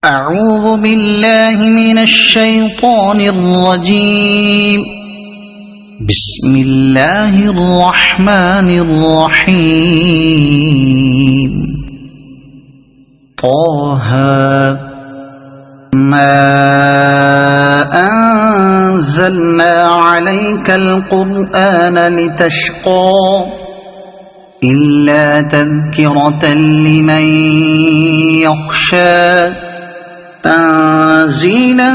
أعوذ بالله من الشيطان الرجيم. بسم الله الرحمن الرحيم. طه ما أنزلنا عليك القرآن لتشقى إلا تذكرة لمن يخشى تنزيلا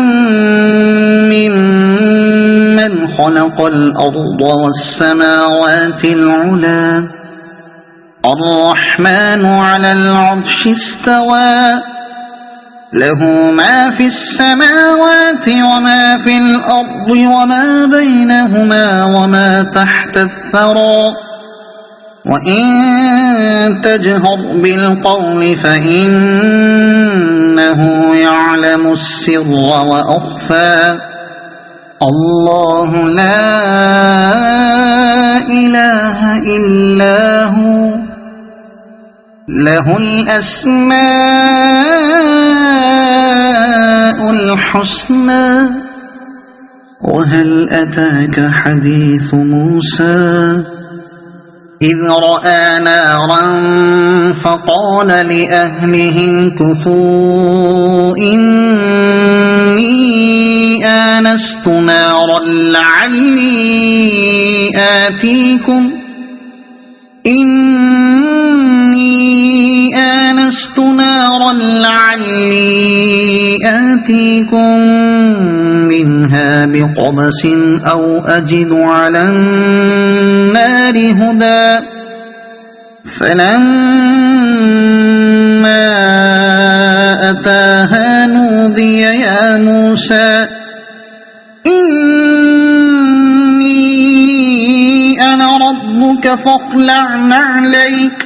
ممن خلق الأرض والسماوات العلى الرحمن على العرش استوى له ما في السماوات وما في الأرض وما بينهما وما تحت الثرى وإن تجهر بالقول فإنه يعلم السر وأخفى الله لا إله إلا هو له الأسماء الحسنى وهل أتاك حديث موسى إذ رأى نارا فقال لأهلهم كثوا إني آنست نارا لعلي آتيكم منها بقبس أو أجد على النار هدى فلما أتاها نودي يا موسى إني أنا ربك فاخلع نعليك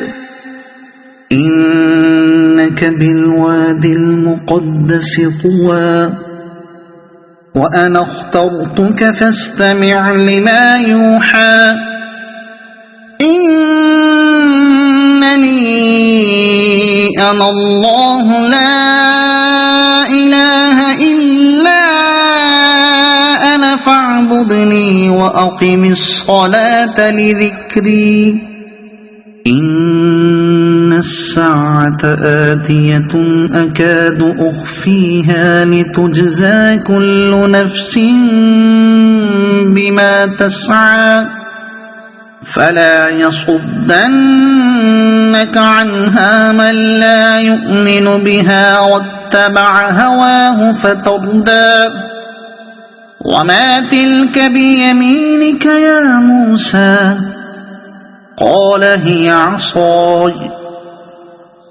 إنك بالوادي المقدس طوى وأنا اخترتك فاستمع لما يوحى إنني أنا الله لا إله إلا أنا فاعبدني وأقم الصلاة لذكري إن الساعة آتية أكاد أخفيها لتجزى كل نفس بما تسعى فلا يصدنك عنها من لا يؤمن بها واتبع هواه فتردى وما تلك بيمينك يا موسى قال هي عصاي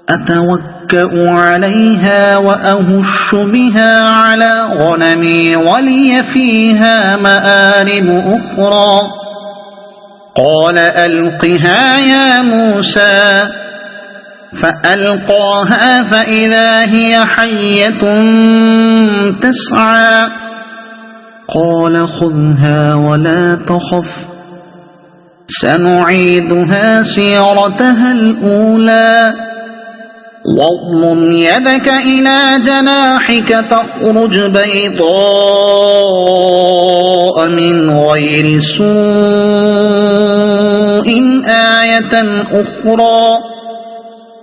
أتوكأ عليها وأهش بها على غنمي ولي فيها مآرب أخرى قال ألقها يا موسى فألقاها فإذا هي حية تسعى قال خذها ولا تخف سنعيدها سيرتها الأولى واضمم يدك إلى جناحك تخرج بيضاء من غير سوء آية أخرى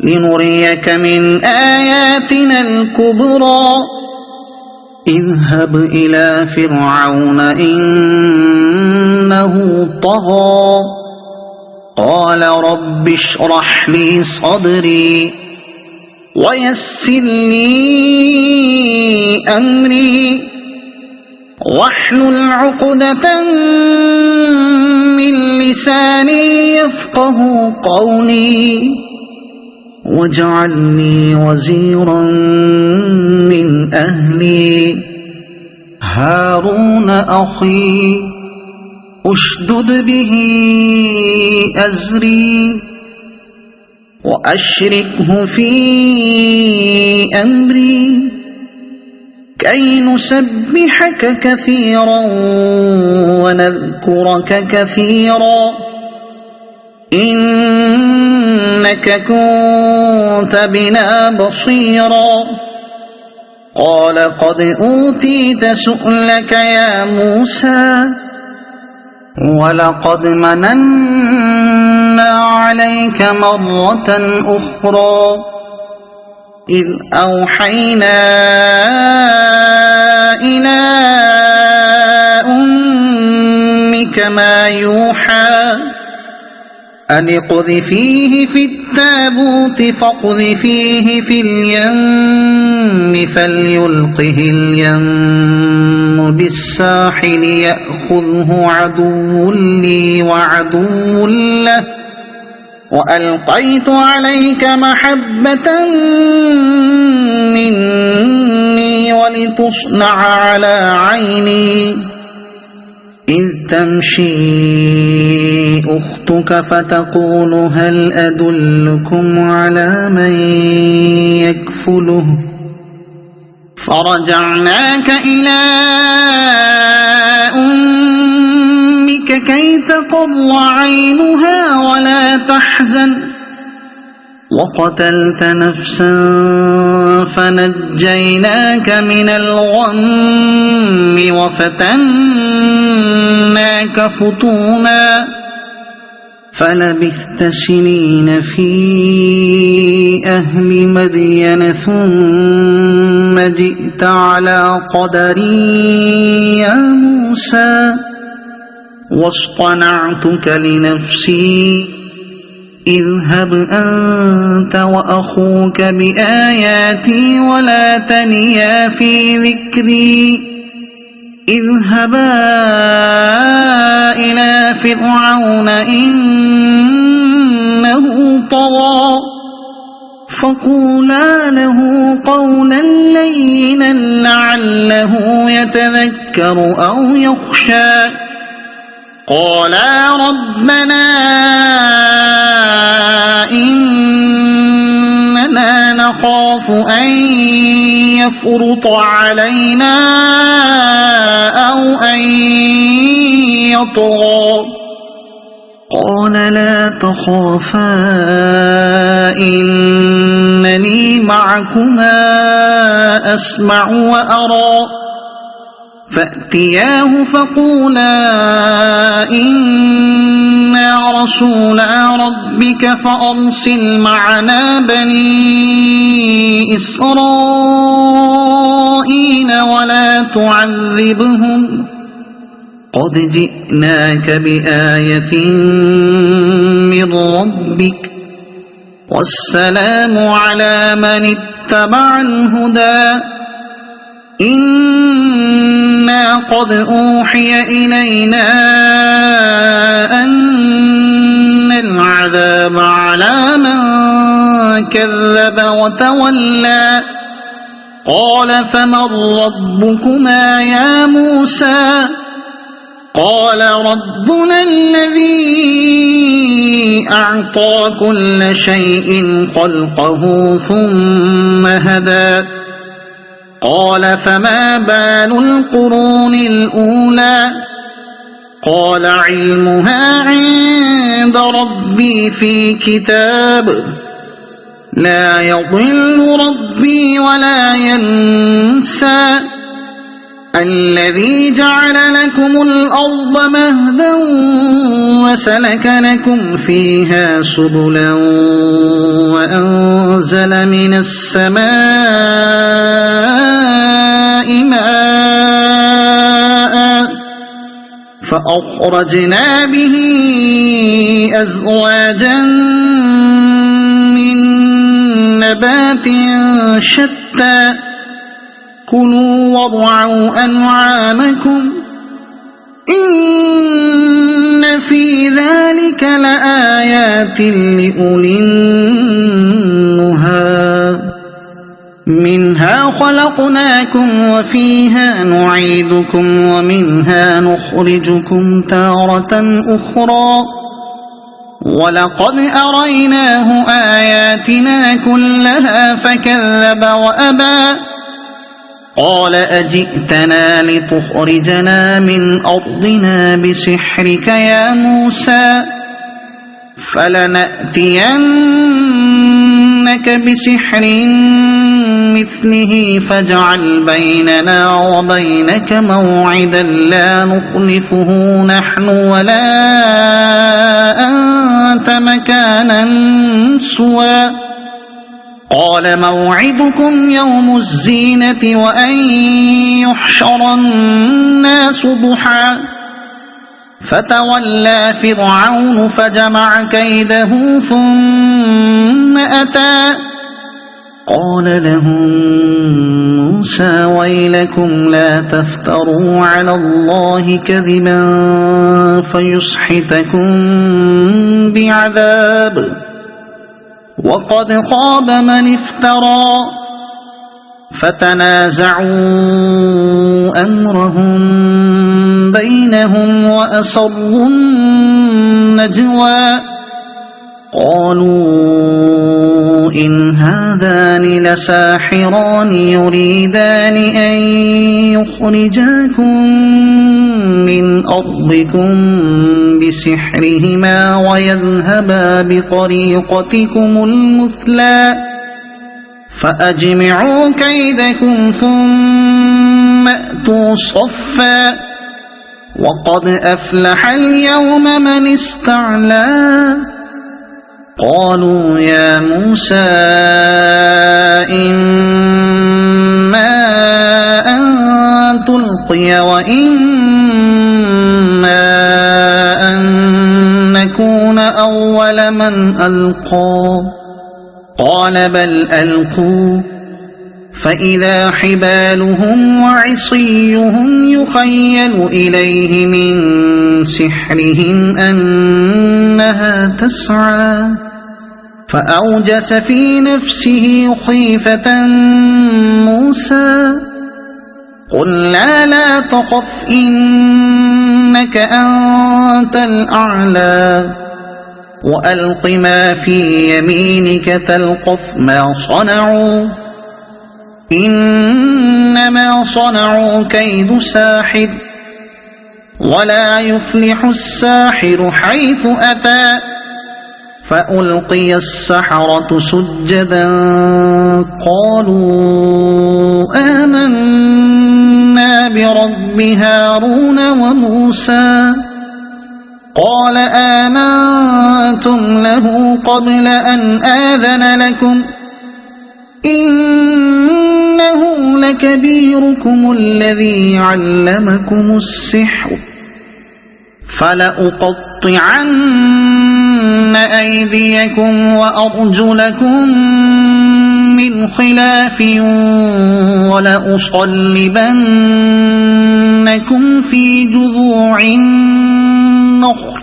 لنريك من آياتنا الكبرى اذهب إلى فرعون إنه طغى قال رب اشرح لي صدري ويسر لي أمري واحلل عقدة من لساني يفقه قولي واجعل لي وزيرا من أهلي هارون أخي أشدد به أزري وأشركه في أمري كي نسبحك كثيرا ونذكرك كثيرا إنك كنت بنا بصيرا قال قد أوتيت سؤلك يا موسى ولقد مننا عليك مرة أخرى إذ أوحينا إلى أمك ما يوحى أن اقذفيه في التابوت فاقذفيه في اليم فليلقه اليم بالساحل يأخذه عدو لي وعدو له وألقيت عليك محبة مني ولتصنع على عيني إذ تمشي أختك فتقول هل أدلكم على من يكفله فرجعناك إلى أمك كي تقر عينها ولا تحزن وقتلت نفسا فنجيناك من الغم وفتناك فتونا فلبثت سنين في أهل مدين ثم جئت على قدري يا موسى واصطنعتك لنفسي اذهب أنت وأخوك بآياتي ولا تنيا في ذكري اذهبا إلى فرعون إنه طغى فقولا له قولا لينا لعله يتذكر أو يخشى قالا ربنا إننا نخاف أن يفرط علينا أو أن يطغى قال لا تخافا إنني معكما أسمع وأرى فأتياه فقولا إنا رسولا ربك فأرسل معنا بني إسرائيل ولا تعذبهم قد جئناك بآية من ربك والسلام على من اتبع الهدى إنا قد أوحي إلينا أن العذاب على من كذب وتولى قال فمن ربكما يا موسى قال ربنا الذي أعطى كل شيء خلقه ثم هدى قال فما بال القرون الأولى قال علمها عند ربي في كتاب لا يضل ربي ولا ينسى الذي جعل لكم الأرض مهدا وسلك لكم فيها سبلا وأنزل من السماء ماء فأخرجنا به أزواجا من نبات شتى كلوا وارعوا أنعامكم إن في ذلك لآيات لأولي النهى منها خلقناكم وفيها نعيدكم ومنها نخرجكم تارة أخرى ولقد أريناه آياتنا كلها فكذب وأبى قال أجئتنا لتخرجنا من أرضنا بسحرك يا موسى فلنأتينك بسحر مثله بمثله فاجعل بيننا وبينك موعدا لا نخلفه نحن ولا أنت مكانا سوى قال موعدكم يوم الزينة وأن يحشر الناس ضحى فتولى فرعون فجمع كيده ثم أتى قال لهم موسى ويلكم لا تفتروا على الله كذبا فيسحتكم بعذاب وقد خاب من افترى فتنازعوا أمرهم بينهم وأسروا النجوى قالوا إن هذان لساحران يريدان أن يخرجاكم من أرضكم بسحرهما ويذهبا بطريقتكم المثلى فأجمعوا كيدكم ثم أتوا صفا وقد أفلح اليوم من استعلى قالوا يا موسى إما أن تلقي وإما أن نكون أول من ألقى قال بل ألقوا فإذا حبالهم وعصيهم يخيل إليه من سحرهم أنها تسعى فأوجس في نفسه خيفة موسى قلنا لا تخف إنك أنت الأعلى وألق ما في يمينك تلقف ما صنعوا إنما صنعوا كيد ساحر ولا يفلح الساحر حيث أتى فألقي السحرة سجدا قالوا آمنا برب هارون وموسى قال آمنتم له قبل أن آذن لكم إنه لكبيركم الذي علمكم السحر فلأقطعن أيديكم وأرجلكم من خلاف ولأصلبنكم في جذوع النخل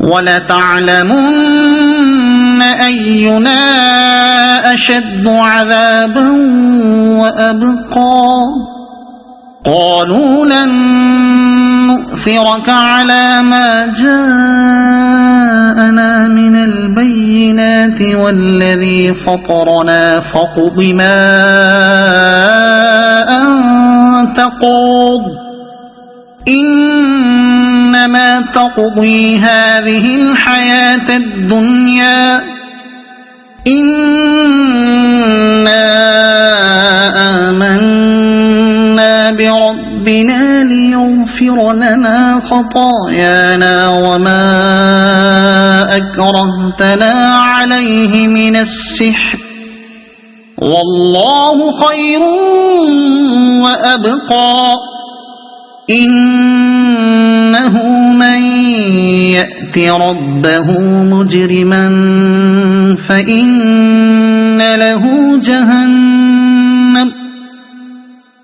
ولتعلمن أينا أشد عذابا وأبقى قالوا لن نؤثرك على ما جاءنا من البينات والذي فطرنا فاقض ما أنت قاض إنما تقضي هذه الحياة الدنيا إنا آمنا بربنا ليغفر لنا خطايانا وما أكرهتنا عليه من السحر والله خير وأبقى إنه من يأت ربه مجرما فإن له جهنم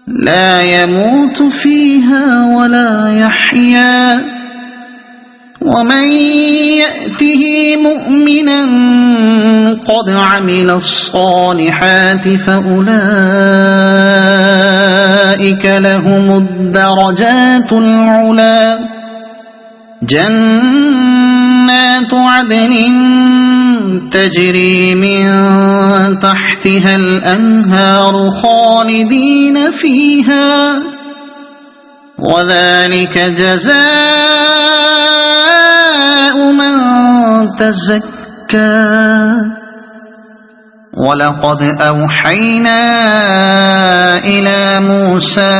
لا يموت فيها ولا يحيا ومن يأته مؤمنا قد عمل الصالحات فأولئك لهم الدرجات العلى جنات عدن تجري من تحتها الأنهار خالدين فيها وذلك جزاء من تزكى ولقد أوحينا إلى موسى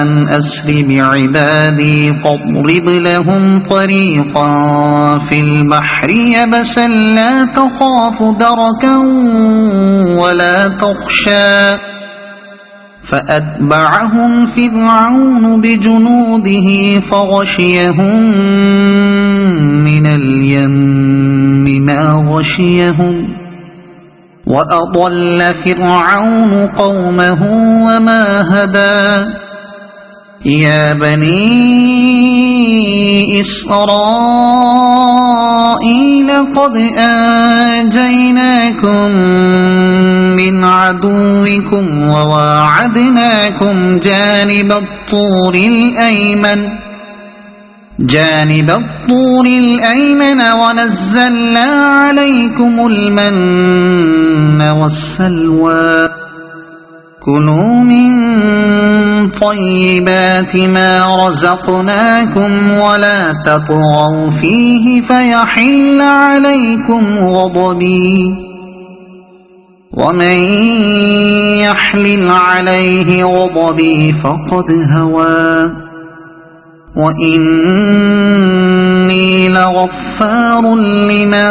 أن أسر بعبادي فاضرب لهم طريقا في البحر يبسا لا تخاف دركا ولا تخشى فأتبعهم فرعون بجنوده فغشيهم من اليم ما غشيهم وأضل فرعون قومه وما هدى يا بني إسرائيل قد أنجيناكم من عدوكم وواعدناكم جانب الطور الأيمن ونزلنا عليكم المن والسلوى كلوا من طيبات ما رزقناكم ولا تطغوا فيه فيحل عليكم غضبي ومن يحلل عليه غضبي فقد هوى وإني لغفار لمن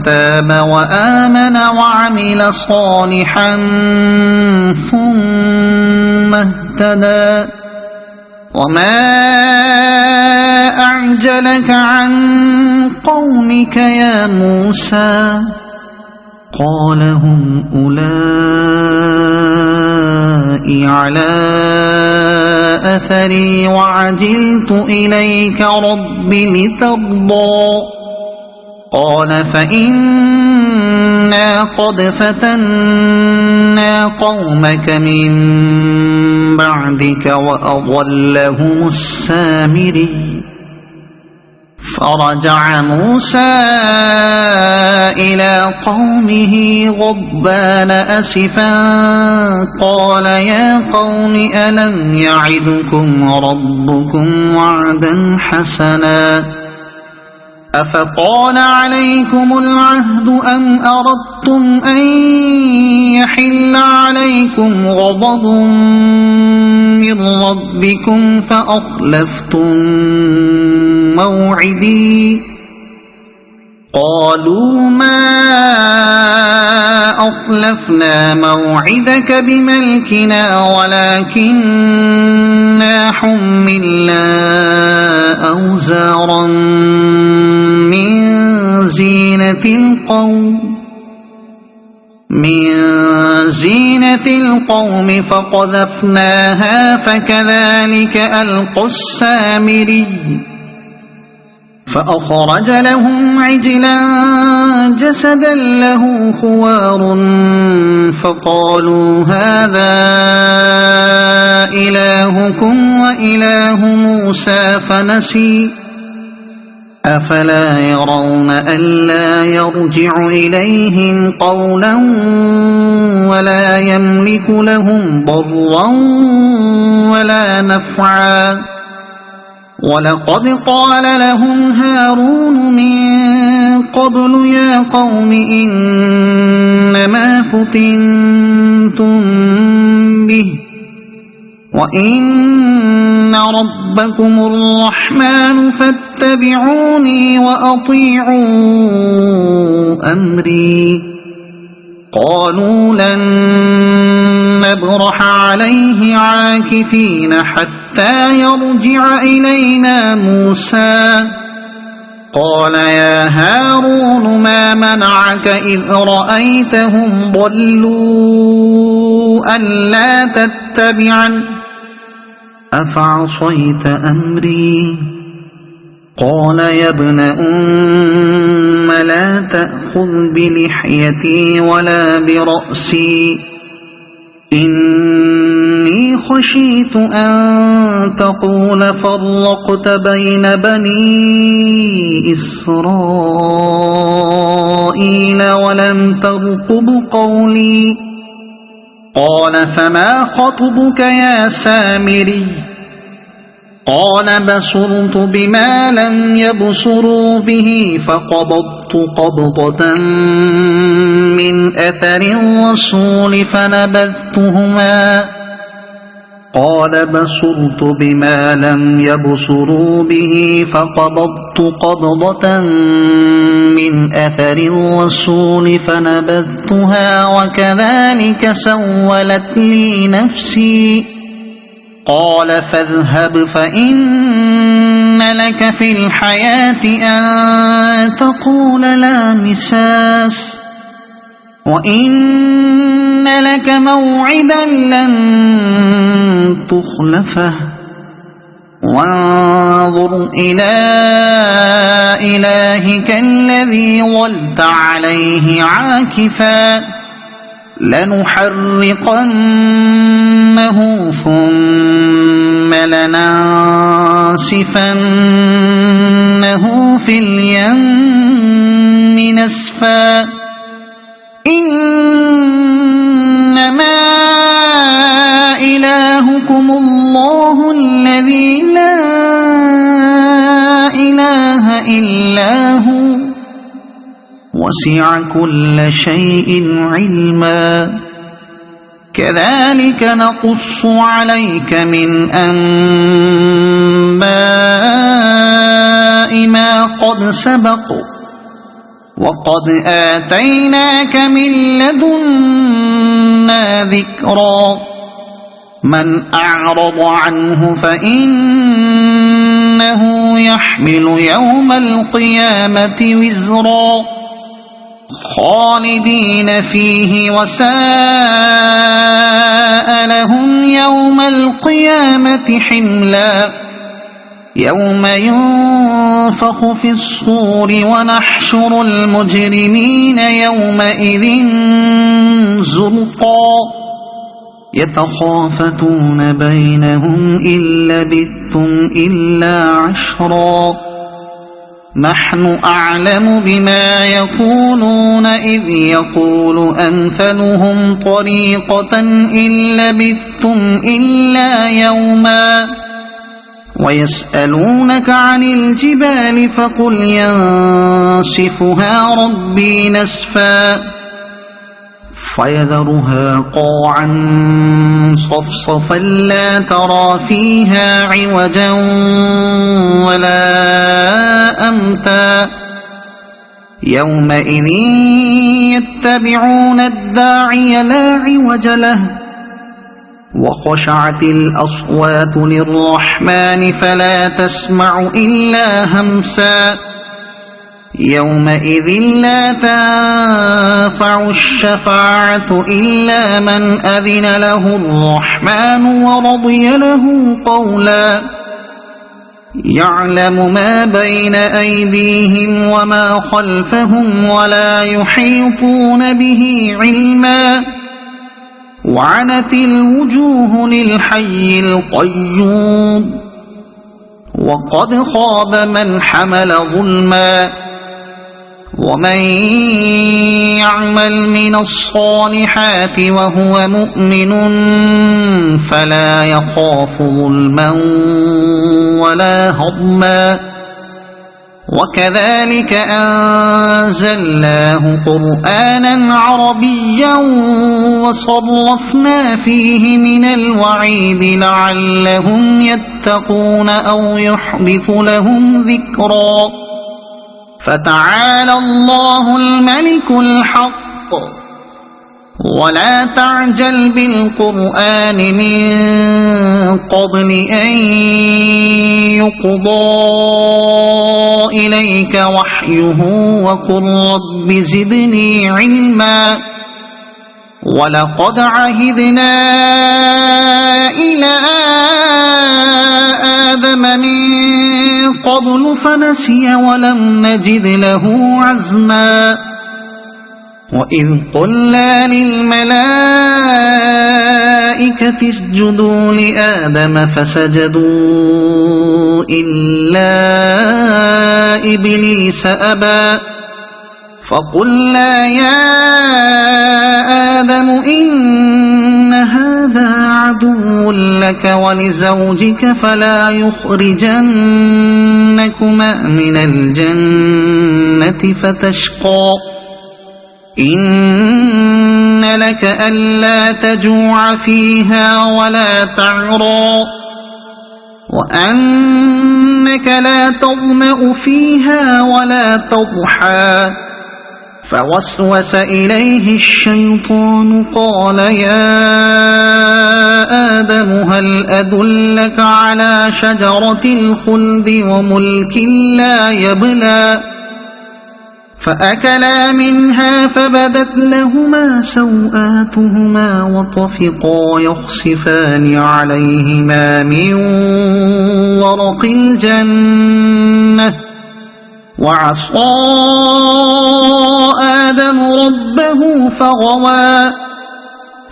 تاب وآمن وعمل صالحا ثم اهتدى وما أعجلك عن قومك يا موسى قال هم أولئك على أثري وعجلت إليك رب لترضى قال فإنا قد فتنا قومك من بعدك وأضلهم السامري فرجع موسى إلى قومه غضبان أسفا قال يا قوم ألم يعدكم ربكم وعدا حسنا أفطال عليكم العهد أم أردتم أن يحل عليكم غضب من ربكم فأخلفتم موعدي قالوا ما أخلفنا موعدك بملكنا ولكننا حملنا أوزارا من زينة القوم فقذفناها فكذلك ألقى السامري فأخرج لهم عجلا جسدا له خوار فقالوا هذا إلهكم وإله موسى فنسي أفلا يرون ألا يرجع إليهم قولا ولا يملك لهم ضرا ولا نفعا ولقد قال لهم هارون من قبل يا قوم إنما فتنتم به وإن ربكم الرحمن فاتبعوني وأطيعوا أمري قالوا لن نبرح عليه عاكفين حتى يرجع إلينا موسى قال يا هارون ما منعك إذ رأيتهم ضلوا ألا تتبعن أفعصيت أمري قال يا ابن أم لا تأخذ بلحيتي ولا برأسي إني خشيت أن تقول فرقت بين بني إسرائيل ولم ترقب قولي قال فما خطبك يا سامري قال بصرت بما لم يبصروا به فقبضت قبضة من أثر الرسول فنبذتهما قال بصرت بما لم يبصروا به فقبضت قبضة من أثر الرسول فنبذتها وكذلك سولت لي نفسي قال فاذهب فإن لك في الحياة أن تقول لا مساس وإن لك موعدا لن تخلفه وانظر إلى إلهك الذي ظلت عليه عاكفا لنحرقنه ثم لننسفنه في اليم نسفا إنما إلهكم الله الذي لا إله إلا هو وسع كل شيء علما كذلك نقص عليك من أنباء ما قد سبق وقد آتيناك من لدنا ذكرا من أعرض عنه فإنه يحمل يوم القيامة وزرا خالدين فيه وساء لهم يوم القيامة حملا يوم ينفخ في الصور ونحشر المجرمين يومئذ زرقا يتخافتون بينهم إن لبثتم إلا عشرا نحن أعلم بما يقولون إذ يقول أمثلهم طريقة إن لبثتم إلا يوما ويسألونك عن الجبال فقل ينسفها ربي نسفا فيذرها قاعا صفصفا لا ترى فيها عوجا ولا أمتا يومئذ يتبعون الداعي لا عوج له وخشعت الأصوات للرحمن فلا تسمع إلا همسا يومئذ لا تنفع الشفاعة إلا من أذن له الرحمن ورضي له قولا يعلم ما بين أيديهم وما خلفهم ولا يحيطون به علما وعنت الوجوه للحي القيوم وقد خاب من حمل ظلما ومن يعمل من الصالحات وهو مؤمن فلا يخاف ظلما ولا هضما وكذلك أنزلناه قرآنا عربيا وصرفنا فيه من الوعيد لعلهم يتقون أو يحدث لهم ذكرا فتعالى الله الملك الحق ولا تعجل بالقرآن من قبل أن يقضى إليك وحيه وقل رب زدني علما ولقد عهدنا إلى آدم من قبل فنسي ولم نجد له عزما وإذ قلنا للملائكة اسجدوا لآدم فسجدوا إلا إبليس أبى فقلنا يا آدم إن هذا عدو لك ولزوجك فلا يخرجنكما من الجنة فتشقى إن لك ألا تجوع فيها ولا تعرى وأنك لا تظمأ فيها ولا تضحى فوسوس إليه الشيطان قال يا آدم هل أدلك على شجرة الخلد وملك لا يبلى فأكلا منها فبدت لهما سوآتهما وطفقا يخصفان عليهما من ورق الجنة وعصى آدم ربه فغوى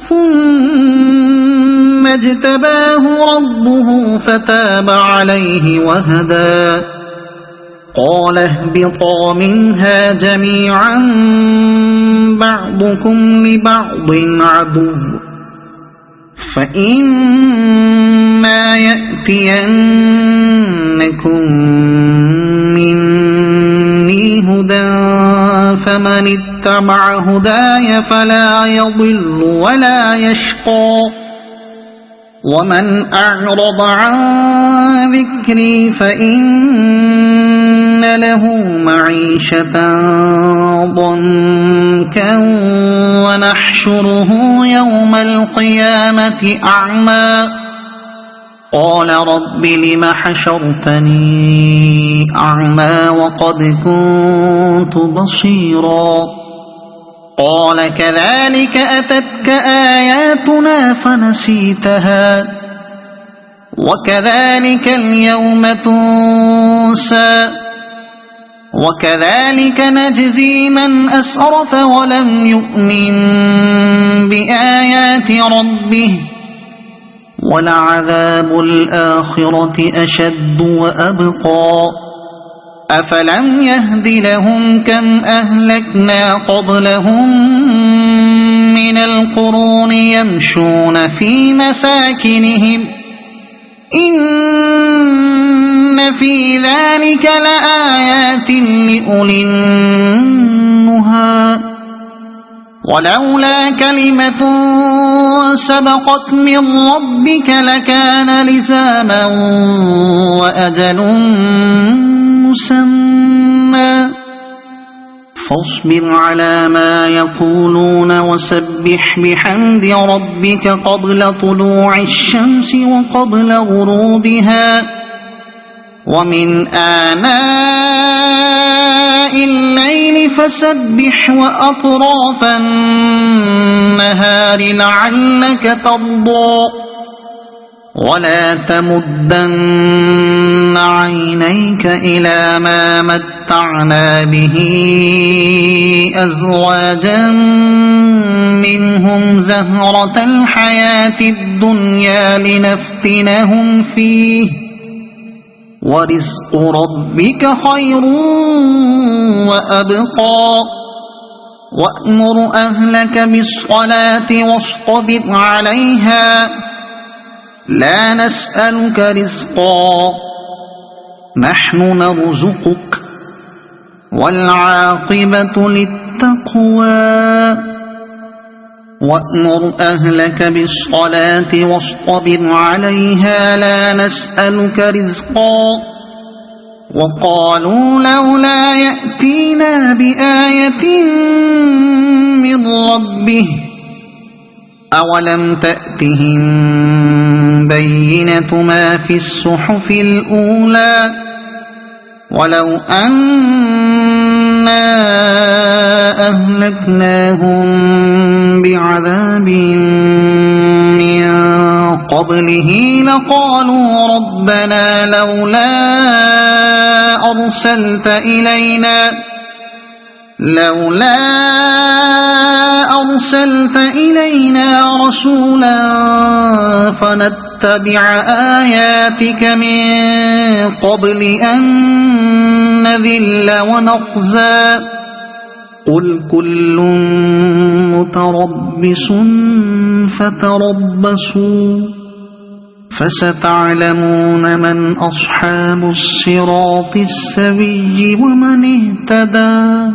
ثم اجتباه ربه فتاب عليه وهدى قال اهبطا منها جميعا بعضكم لبعض عدو فإما يأتينكم مني هدى فمن اتبع هداي فلا يضل ولا يشقى ومن أعرض عن ذكري فإن له معيشة ضنكا ونحشره يوم القيامة أعمى قال رب لم حشرتني أعمى وقد كنت بصيرا قال كذلك أتتك آياتنا فنسيتها وكذلك اليوم تنسى وكذلك نجزي من أسرف ولم يؤمن بآيات ربه ولعذاب الآخرة أشد وأبقى أفلم يهد لهم كم أهلكنا قبلهم من القرون يمشون في مساكنهم إن في ذلك لآيات لأولي النهى ولولا كلمة سبقت من ربك لكان لزاما وأجل مسمى فاصبر على ما يقولون وسبح بحمد ربك قبل طلوع الشمس وقبل غروبها ومن آناء الليل فسبح وأطراف النهار لعلك ترضى ولا تمدن عينيك إلى ما متعنا به أزواجا منهم زهرة الحياة الدنيا لنفتنهم فيه ورزق ربك خير وأبقى وأمر أهلك بالصلاة واصطبر عليها لا نسألك رزقا نحن نرزقك والعاقبة للتقوى وأمر أهلك بالصلاة واصطبر عليها لا نسألك رزقا وقالوا لولا يأتينا بآية من ربه أولم تأتهم بينة ما في الصحف الأولى ولو أنا أهلكناهم بعذاب من قبله لقالوا ربنا لولا أرسلت إلينا رسولا فنتبع آياتك من قبل أن نذل ونخزى قل كل متربص فتربصوا فستعلمون من أصحاب الصراط السوي ومن اهتدى.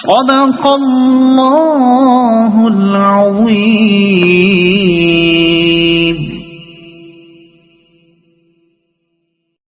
صدق الله العظيم.